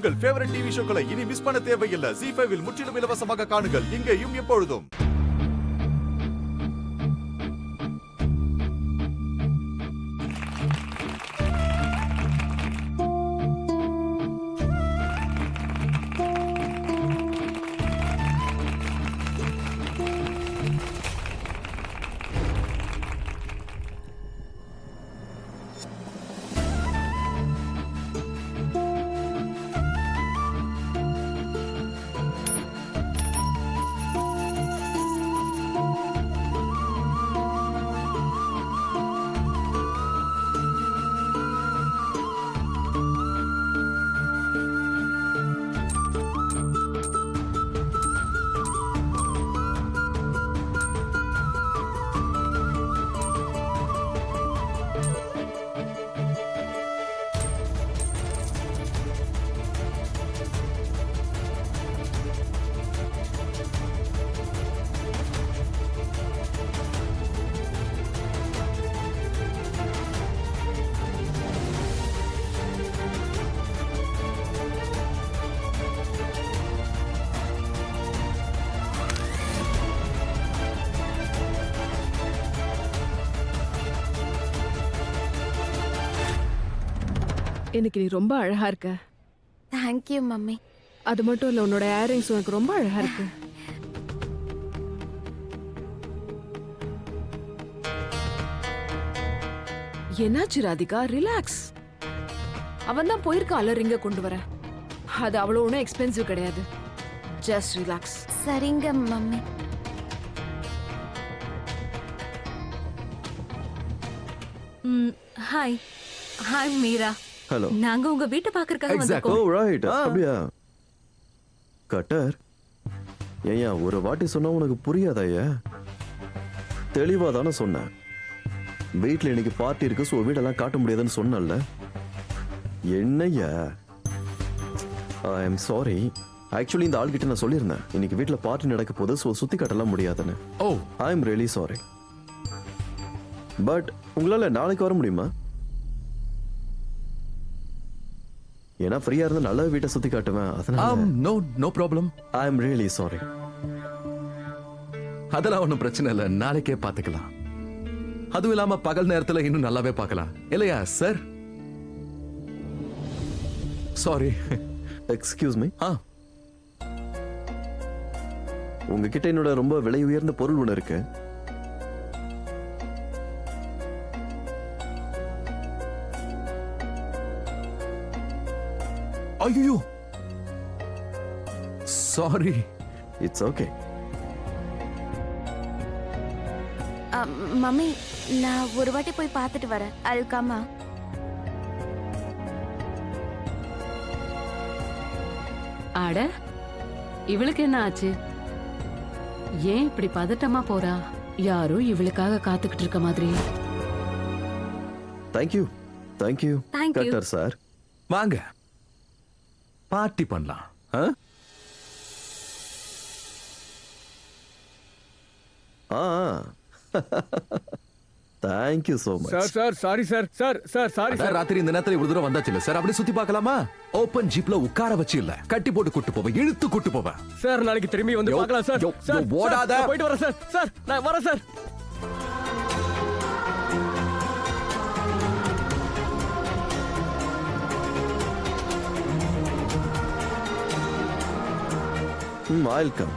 உங்கள் favourite TV ஷோக்களை இனி miss பண்ண தேவையில்லை. ZEE5 இல் முற்றிலும் இலவசமாக காணுங்கள், இங்கேயும் எப்பொழுதும். எனக்கு நீ ரொம்ப அழகா இருக்க. Thank you mummy. அது மட்டும் இல்ல, உன்னோட இயரிங்ஸ் உனக்கு ரொம்ப அழகா இருக்கு. என்னாச்சு ராதிகா? ரிலாக்ஸ். அவன் தான் போயிருக்கான்ல ரிங்க கொண்டு வர. அது அவ்வளவு ஒன்றும் எக்ஸ்பென்சிவ் கிடையாது. Just relax. சரிங்க mummy. Hi. Hi Meera. Hello. நாங்க உங்க வீட்டை பாக்குறதுக்காக ஓ வந்திருக்கோம். ரைட். அப்படியா? கட்டர், ஏய்யா ஒரு வாட்டி சொன்னா உனக்கு புரியாதயா? தெளிவா தானே சொன்னேன். வீட்டில் இன்னைக்கு பார்ட்டி இருக்கு, ஸோ வீடெல்லாம் காட்ட முடியாதுன்னு சொன்னல. என்னய்யா? I am sorry. ஆக்சுவலி இந்த ஆள்கிட்ட நான் சொல்லியிருந்தேன் இன்னைக்கு வீட்டில் பார்ட்டி நடக்க போது, ஸோ சுத்தி காட்டலாம் முடியாதுன்னு. Oh, I am really sorry. But உங்களால நாளைக்கு வர முடியுமா? ஏன்னா ஃப்ரீயா இருந்தா நல்ல வீட்டை சுத்தி காட்டுவேன். அதனால no problem. I am really sorry. அதெல்லாம் ஒன்றும் பிரச்சனை இல்லை, நாளைக்கே பார்த்துக்கலாம். அதுவும் இல்லாம பகல் நேரத்துல இன்னும் நல்லாவே பார்க்கலாம் இல்லையா சார்? சாரி. Excuse me. ஆ, உங்ககிட்ட என்னோட ரொம்ப விலை உயர்ந்த பொருள் ஒன்று இருக்கு. ஐயோ சாரி. It's okay. மம்மி, நான் ஒரு வாட்டி போய் பார்த்துட்டு வரேன். அல்காமா. அட, இவளுக்கு என்ன ஆச்சு? ஏன் இப்படி பதட்டமா போறா? யாரோ இவளுக்காக காத்துக்கிட்டு இருக்க மாதிரி. Thank you. Thank you Thank you. Cutter sir. வாங்க பார்ட்டி பண்ணலாம். Thank you so much. Sir sorry sir. Sorry sir. ராத்திரி இந்த நேரத்துல இவ்வளவு தூரம் வந்தாச்சு இல்ல சார்? அப்படியே சுத்தி பார்க்கலாமா? ஓபன் ஜீப்ல உட்கார வச்சு இல்ல, கட்டி போட்டு கூட்டு போவேன், இழுத்து கூட்டு போவேன். சார் நாளைக்கு திரும்பி வந்து பார்க்கலாம் சார். சார் ஓடாத. நான் போயிட்டு வரேன் சார். சார் நான் வரேன் sir. I'll come.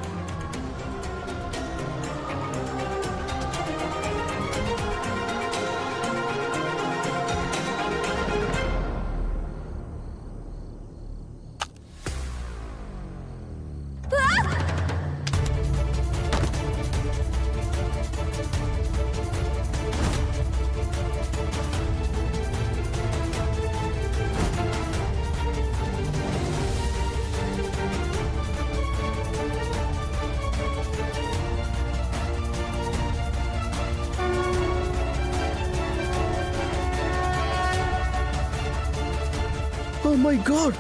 Oh my god.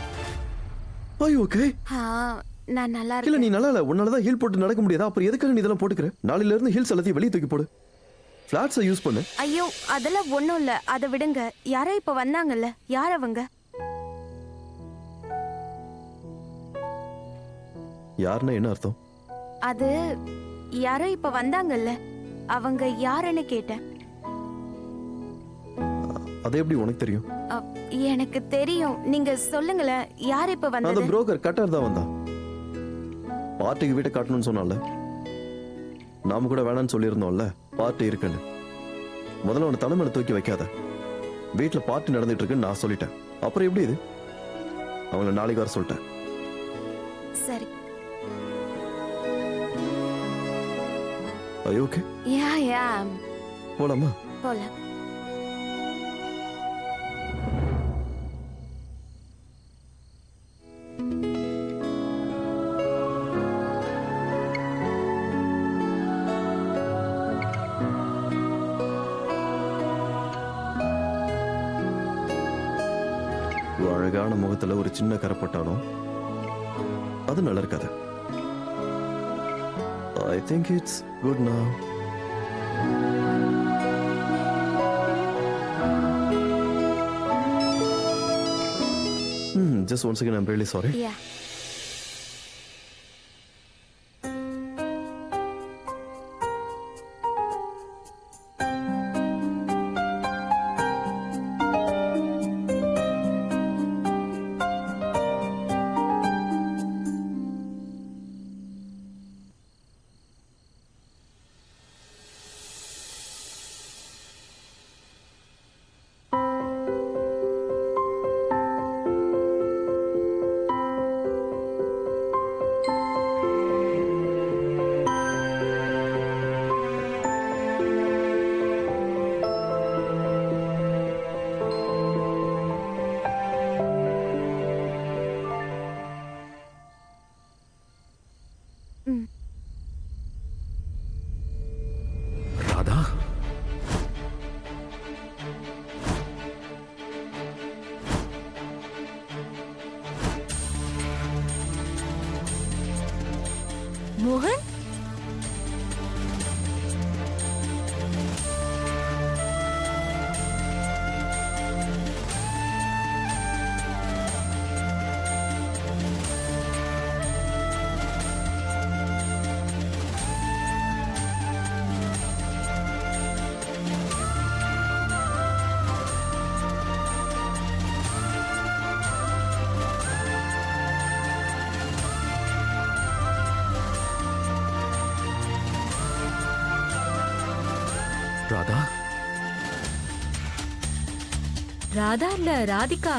Are you okay? நான் நல்லா இல்ல நீ இருக்கேன். நல்லா இல்ல. உன்னாலதான் ஹீல் போட்டு நடக்க முடியாதா? அப்புறம் எதுக்காக நீ இதெல்லாம் போட்டுக்கிற? நாளையில இருந்து ஹீல்ஸ் எல்லாத்தையும் வெளியே தூக்கி போடு. ஃபிளாட்ஸை யூஸ் பண்ணு. ஐயோ, அதெல்லாம் ஒண்ணும் இல்ல. அதை விடுங்க. யாரோ இப்ப வந்தாங்கல்ல, யார் அவங்க? யாருன்னா என்ன அர்த்தம்? அது யாரோ இப்ப வந்தாங்கல்ல, அவங்க யாருன்னு கேட்டேன். அது எப்படி உனக்கு தெரியும்? அ, எனக்கு தெரியும், நீங்க சொல்லுங்களேன், யார் இப்ப அந்த வந்தது? புரோக்கர் கட்டர் தான் வந்தான். பார்ட்டிக்கு வீட்டை காட்டணும்னு சொன்னால, நாம கூட வேணாம்னு சொல்லியிருந்தோம்ல பார்ட்டி இருக்குன்னு. முதல்ல அவனை தலைமையில தூக்கி வைக்காத. வீட்டுல பார்ட்டி நடந்துட்டு இருக்குன்னு நான் சொல்லிட்டேன். அப்புறம் எப்படி இது? அவங்கள நாளைக்கு வர சொல்லிட்டேன். சரி. ஐயோ ஓகே, யா போலாமா? போலாம். ஒரு அழகான முகத்துல ஒரு சின்ன கரப்பட்டாலும் அது நல்லா இருக்காது. I think it's good now. Just once again, I'm really sorry. யா ராதா, மோகன், ராதா, ராதா இல்ல ராதிகா.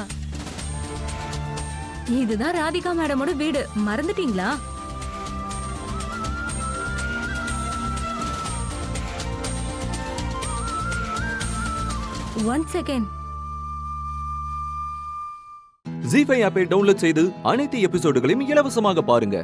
இதுதான் ராதிகா மேடமோட வீடு, மறந்துட்டீங்களா? One second. ஜீ5 ஆப்பை டவுன்லோட் செய்து அனைத்து எபிசோடுகளையும் இலவசமாக பாருங்க.